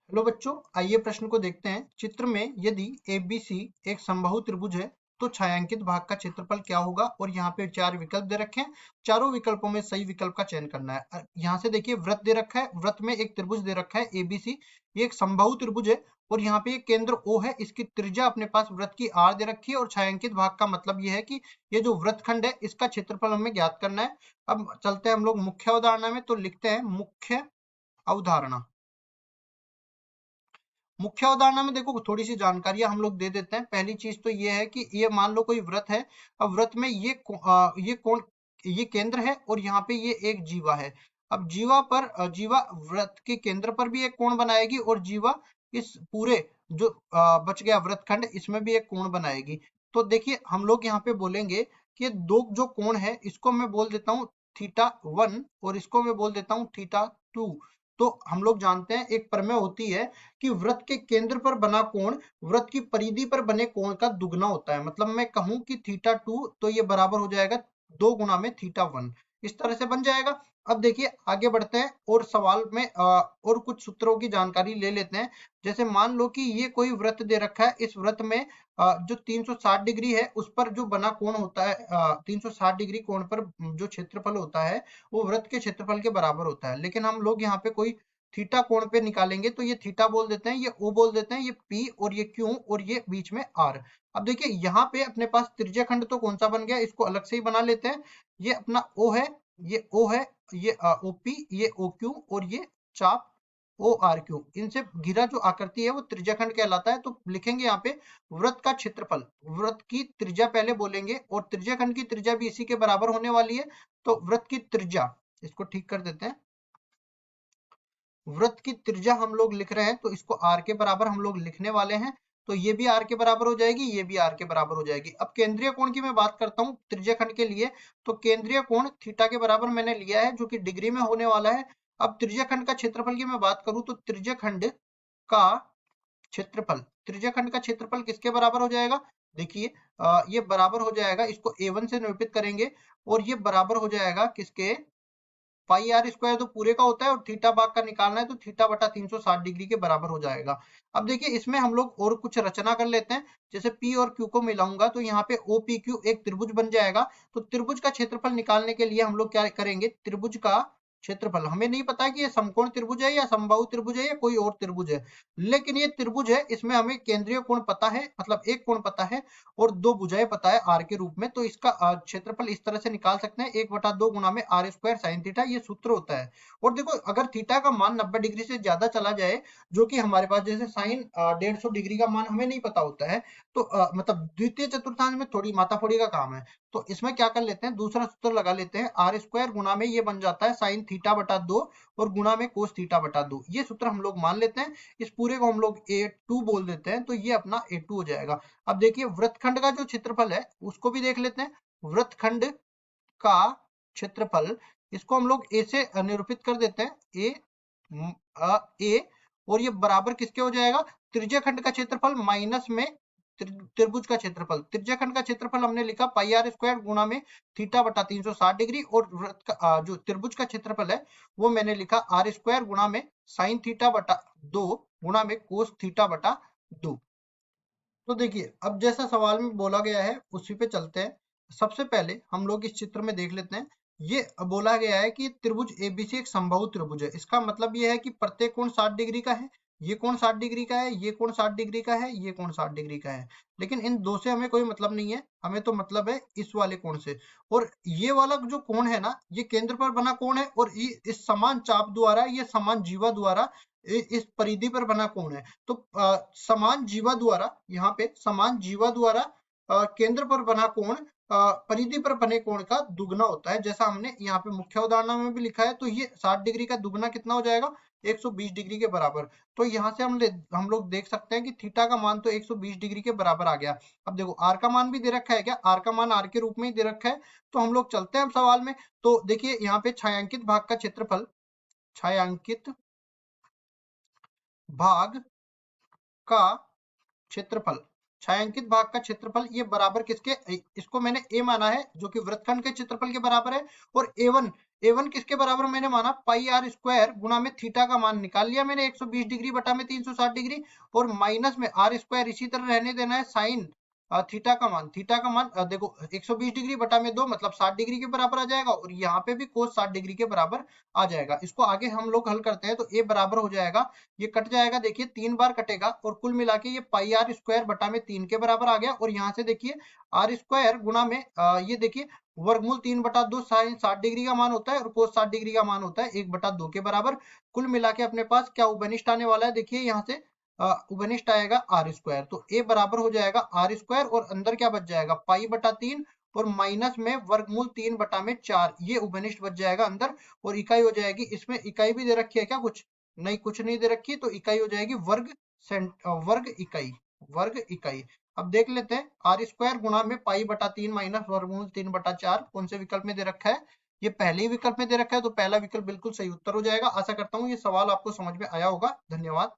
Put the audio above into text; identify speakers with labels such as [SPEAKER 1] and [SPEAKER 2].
[SPEAKER 1] Hello बच्चों, आइए प्रश्न को देखते हैं। चित्र में यदि ABC एक समबाहु त्रिभुज है तो छायांकित भाग का क्षेत्रफल क्या होगा। और यहाँ पे चार विकल्प दे रखे हैं, चारों विकल्पों में सही विकल्प का चयन करना है। यहाँ से देखिए वृत्त दे रखा है, वृत्त में एक त्रिभुज दे रखा है ABC, ये एक समबाहु त्रिभुज है और यहाँ पे एक केंद्र O है, इसकी त्रिज्या अपने पास वृत्त की R दे रखी है और छायांकित भाग का मतलब ये है कि ये जो वृत्तखंड है इसका क्षेत्रफल हमें ज्ञात करना है। अब चलते हैं हम लोग मुख्य अवधारणा में, तो लिखते हैं मुख्य अवधारणा। मुख्य अवधारणा में देखो थोड़ी सी जानकारियां हम लोग दे देते हैं। पहली चीज तो ये है कि ये मान लो कोई व्रत है। अब व्रत में ये कोण, ये केंद्र है और यहाँ पे ये एक जीवा है। अब जीवा पर जीवा व्रत के केंद्र पर भी एक कोण बनाएगी और जीवा इस पूरे जो बच गया व्रतखंड इसमें भी एक कोण बनाएगी। तो देखिए हम लोग यहाँ पे बोलेंगे कि दो जो कोण है इसको मैं बोल देता हूँ θ1 और इसको मैं बोल देता हूँ θ2। तो हम लोग जानते हैं एक प्रमेय होती है कि वृत्त के केंद्र पर बना कोण वृत्त की परिधि पर बने कोण का दुगना होता है। मतलब मैं कहूं कि θ2 तो ये बराबर हो जाएगा 2 गुना में θ1, इस तरह से बन जाएगा। अब देखिए आगे बढ़ते हैं और सवाल में और कुछ सूत्रों की जानकारी ले लेते हैं। जैसे मान लो कि ये कोई वृत्त दे रखा है, इस वृत्त में जो 360 डिग्री है उस पर जो बना कोण होता है, 360 डिग्री कोण पर जो क्षेत्रफल होता है वो वृत्त के क्षेत्रफल के बराबर होता है। लेकिन हम लोग यहाँ पे कोई थीटा कोण पे निकालेंगे तो ये थीटा बोल देते हैं, ये ओ बोल देते हैं, ये पी और ये क्यू और ये बीच में आर। अब देखिए यहाँ पे अपने पास त्रिज्याखंड तो कौन सा बन गया, इसको अलग से ही बना लेते हैं। ये अपना ओ है, ये ओ है, ये ओ पी, ये ओ क्यू और ये चाप ओ आर क्यू, इनसे घिरा जो आकृति है वो त्रिज्याखंड कहलाता है। तो लिखेंगे यहाँ पे वृत्त का क्षेत्रफल, वृत्त की त्रिज्या पहले बोलेंगे और त्रिज्याखंड की त्रिज्या भी इसी के बराबर होने वाली है। तो वृत्त की त्रिज्या, इसको ठीक कर देते हैं, वृत्त की त्रिज्या हम लोग लिख रहे हैं तो इसको आर के बराबर हम लोग लिखने वाले हैं। तो ये भी आर के बराबर हो जाएगी, ये भी आर के बराबर हो जाएगी। अब केंद्रीय कोण की मैं बात करता हूँ त्रिज्याखंड के लिए, तो केंद्रीय कोण थीटा के बराबर मैंने लिया है जो कि डिग्री में होने वाला है। अब त्रिज्याखंड का क्षेत्रफल की मैं बात करूं तो त्रिज्याखंड का क्षेत्रफल, त्रिज्याखंड का क्षेत्रफल किसके बराबर हो जाएगा। देखिए ये बराबर हो जाएगा, इसको a1 से निरूपित करेंगे और ये बराबर हो जाएगा किसके, पाई आर स्क्वायर तो पूरे का होता है और थीटा भाग का निकालना है तो थीटा बटा 360 डिग्री के बराबर हो जाएगा। अब देखिए इसमें हम लोग और कुछ रचना कर लेते हैं। जैसे पी और क्यू को मिलाऊंगा तो यहाँ पे ओ पी क्यू एक त्रिभुज बन जाएगा। तो त्रिभुज का क्षेत्रफल निकालने के लिए हम लोग क्या करेंगे, त्रिभुज का क्षेत्रफल, हमें नहीं पता कि ये समकोण त्रिभुज है या समबाहु त्रिभुज है या कोई और त्रिभुज है, लेकिन ये त्रिभुज है, इसमें हमें केंद्रीय कोण पता है, मतलब एक कोण पता है और दो भुजाएं पता है आर के रूप में। तो इसका क्षेत्रफल इस तरह से निकाल सकते हैं, 1/2 गुना में आर स्क्वायर साइन थीटा, ये सूत्र होता है। और देखो अगर थीटा का मान 90 डिग्री से ज्यादा चला जाए, जो कि हमारे पास जैसे साइन 150 डिग्री का मान हमें नहीं पता होता है, तो मतलब द्वितीय चतुर्थांश में थोड़ी माथाफोड़ी का काम है। तो इसमें क्या कर लेते हैं, दूसरा सूत्र लगा लेते हैं, आर स्क्वायर गुना में ये बन जाता है साइन थीटा बटा 2 और गुना में कोस थीटा बटा 2, ये सूत्र हम लोग मान लेते हैं। इस पूरे को हम लोग A2 बोल देते हैं, तो ये अपना A2 हो जाएगा। अब देखिए वृत्तखंड का जो क्षेत्रफल है उसको भी देख लेते हैं। वृत्तखंड का क्षेत्रफल, इसको हम लोग A से निरूपित कर देते हैं, A और ये बराबर किसके हो जाएगा, त्रिज्याखंड का क्षेत्रफल माइनस में त्रिभुज का क्षेत्रफल। त्रिज्याखंड का क्षेत्रफल हमने लिखा पाई आर स्क्वायर गुना में थीटा बटा 360 डिग्री और वृत्त का जो त्रिभुज का क्षेत्रफल है वो मैंने लिखा आर स्क्वायर गुना में साइन थीटा बटा 2 गुना में कोस थीटा बटा 2। तो देखिए अब जैसा सवाल में बोला गया है उसी पे चलते हैं। सबसे पहले हम लोग इस चित्र में देख लेते हैं। ये बोला गया है कि त्रिभुज एबीसी एक समबाहु त्रिभुज है। इसका मतलब ये है कि प्रत्येक कोण 60 डिग्री का है, ये कोण 60 डिग्री का है, ये कोण 60 डिग्री का है, ये कोण 60 डिग्री का है। लेकिन इन दो से हमें कोई मतलब नहीं है, हमें तो मतलब है इस वाले कोण से। और ये वाला जो कोण है ना, ये केंद्र पर बना कोण है और इस समान चाप द्वारा, ये समान जीवा द्वारा इस परिधि पर बना कोण है। तो समान जीवा द्वारा, यहाँ पे समान जीवा द्वारा केंद्र पर बना कोण परिधि पर बने कोण का दुगना होता है, जैसा हमने यहाँ पे मुख्य उदाहरण में भी लिखा है। तो ये 60 डिग्री का दुगना कितना हो जाएगा, 120 डिग्री के बराबर। तो यहाँ से हम लोग देख सकते हैं कि थीटा का मान तो 120 डिग्री के बराबर आ गया। अब देखो आर का मान भी दे रखा है, क्या आर का मान आर के रूप में ही दे रखा है। तो हम लोग चलते हैं अब सवाल में। तो देखिए यहाँ पे छायांकित भाग का क्षेत्रफल, छायांकित भाग का क्षेत्रफल, छायांकित भाग का क्षेत्रफल ये बराबर किसके, इसको मैंने ए माना है जो कि वृत्तखंड के क्षेत्रफल के बराबर है, और ए1 किसके बराबर मैंने माना, पाई आर स्क्वायर गुना में थीटा का मान निकाल लिया मैंने 120 डिग्री बटा में 360 डिग्री, और माइनस में आर स्क्वायर इसी तरह रहने देना है, साइन थीटा का मान देखो 120 डिग्री बटा में 2 मतलब 60 डिग्री के बराबर आ जाएगा, और यहाँ पे भी कोस 60 डिग्री के बराबर आ जाएगा। इसको आगे हम लोग हल करते हैं तो ए बराबर हो जाएगा, ये कट जाएगा, देखिए 3 बार कटेगा, और कुल मिला के ये पाई आर स्क्वायर बटा में 3 के बराबर आ गया, और यहाँ से देखिए आर स्क्वायर गुना में ये देखिए वर्गमूल 3/2 साइन 60 डिग्री का मान होता है, और कोस 60 डिग्री का मान होता है 1/2 के बराबर। कुल मिला के अपने पास क्या उभयनिष्ठ आने वाला है, देखिए यहाँ से उभयनिष्ठ आएगा आर स्क्वायर, तो ए बराबर हो जाएगा आर स्क्वायर, और अंदर क्या बच जाएगा पाई बटा 3, और माइनस में वर्गमूल 3 बटा में 4, ये उभयनिष्ठ बच जाएगा अंदर, और इकाई हो जाएगी, इसमें इकाई भी दे रखी है क्या, कुछ नहीं, कुछ नहीं दे रखी, तो इकाई हो जाएगी वर्ग इकाई। अब देख लेते हैं आर स्क्वायर गुणा में पाई बटा 3 माइनस वर्गमूल 3/4 कौन से विकल्प में दे रखा है, ये पहले ही विकल्प में दे रखा है, तो पहला विकल्प बिल्कुल सही उत्तर हो जाएगा। आशा करता हूँ ये सवाल आपको समझ में आया होगा। धन्यवाद।